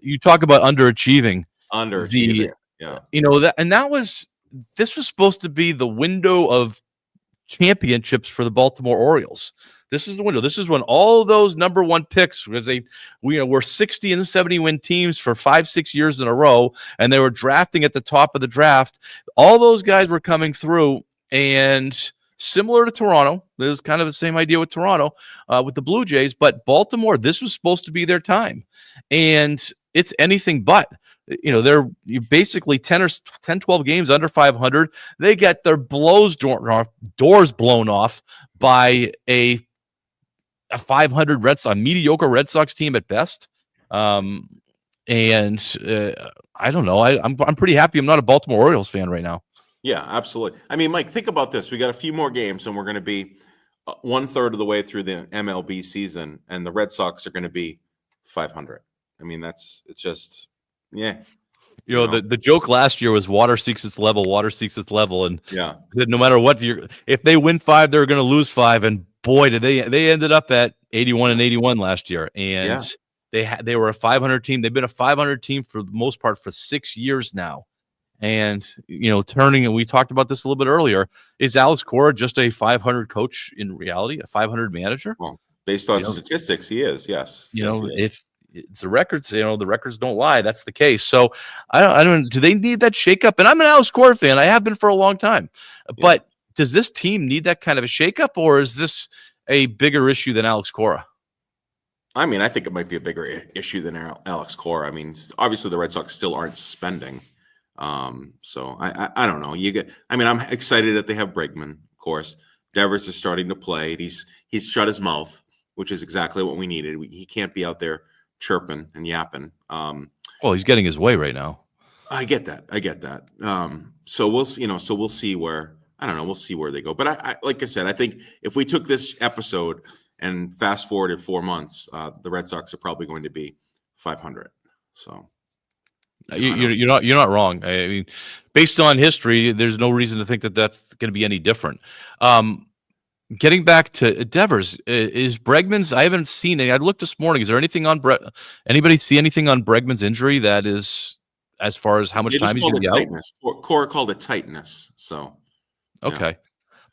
You talk about underachieving.
Underachieving. Yeah.
This was supposed to be the window of championships for the Baltimore Orioles. This is the window. This is when all those number 1 picks, because were 60 and 70 win teams for 5-6 years in a row, and they were drafting at the top of the draft. All those guys were coming through, and similar to Toronto, there's kind of the same idea with Toronto, with the Blue Jays, but Baltimore, this was supposed to be their time, and it's anything but. They're basically 12 games under 500. They get their doors blown off by a 500 a mediocre Red Sox team at best. I don't know. I'm pretty happy I'm not a Baltimore Orioles fan right now.
Yeah, absolutely. Mike, think about this. We got a few more games, and we're going to be 1/3 of the way through the MLB season, and the Red Sox are going to be 500. It's just. Yeah.
The joke last year was water seeks its level, and
yeah,
no matter what, if they win 5, they're going to lose 5, and boy, did they ended up at 81 last year, and they were a 500 team. They've been a 500 team for the most part for 6 years now, and turning. And we talked about this a little bit earlier. Is Alex Cora just a 500 coach in reality, a 500 manager?
Well, based on statistics, he is. Yes.
If it's the records, the records don't lie. That's the case. So I don't. Do they need that shakeup? And I'm an Alex Cora fan. I have been for a long time. But does this team need that kind of a shakeup, or is this a bigger issue than Alex Cora?
I think it might be a bigger issue than Alex Cora. Obviously the Red Sox still aren't spending. So I don't know. I'm excited that they have Bregman, of course. Devers is starting to play. He's shut his mouth, which is exactly what we needed. He can't be out there chirping and yapping.
Well, he's getting his way right now.
I get that. So we'll see where, I don't know, we'll see where they go. But I like I said, I think if we took this episode and fast forwarded 4 months, the Red Sox are probably going to be 500. So
you're not wrong. Based on history, there's no reason to think that that's going to be any different. Getting back to Devers, is Bregman's? I haven't seen any. I looked this morning. Is there anything on anybody see anything on Bregman's injury that is, as far as how much time he's going to be out?
Cora called it tightness. So
okay,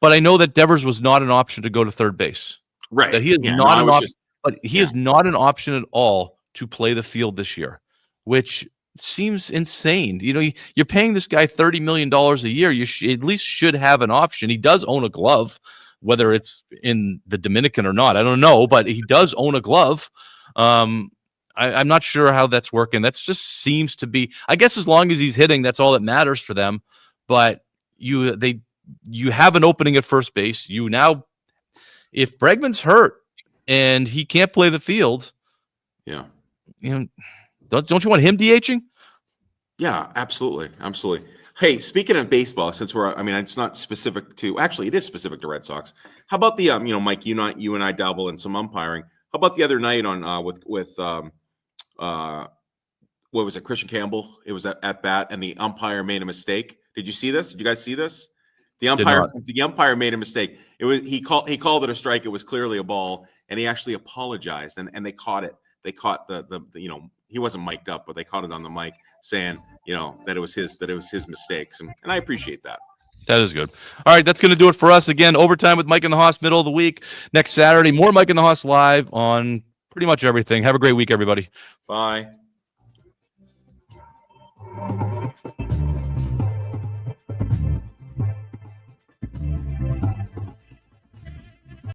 but I know that Devers was not an option to go to third base.
Right.
That he is not an option, but he is not an option at all to play the field this year, which seems insane. You're paying this guy $30 million a year. You at least should have an option. He does own a glove. Whether it's in the Dominican or not, I don't know, but he does own a glove. I'm not sure how that's working. That just seems to be, I guess, as long as he's hitting, that's all that matters for them. But you have an opening at first base. If Bregman's hurt and he can't play the field,
don't
you want him DHing?
Yeah, absolutely. Hey, speaking of baseball, since it's not specific to, actually, it is specific to Red Sox. How about the, Mike, you and I dabble in some umpiring. How about the other night on with what was it, Christian Campbell? It was at bat, and the umpire made a mistake. Did you see this? Did you guys see this? The umpire made a mistake. He called it a strike. It was clearly a ball, and he actually apologized, and they caught it. They caught the he wasn't mic'd up, but they caught it on the mic saying, that it was his mistakes. And I appreciate that.
That is good. All right, that's going to do it for us. Again, Overtime with Mike in the Hoss, middle of the week. Next Saturday, more Mike in the Hoss live on pretty much everything. Have a great week, everybody.
Bye.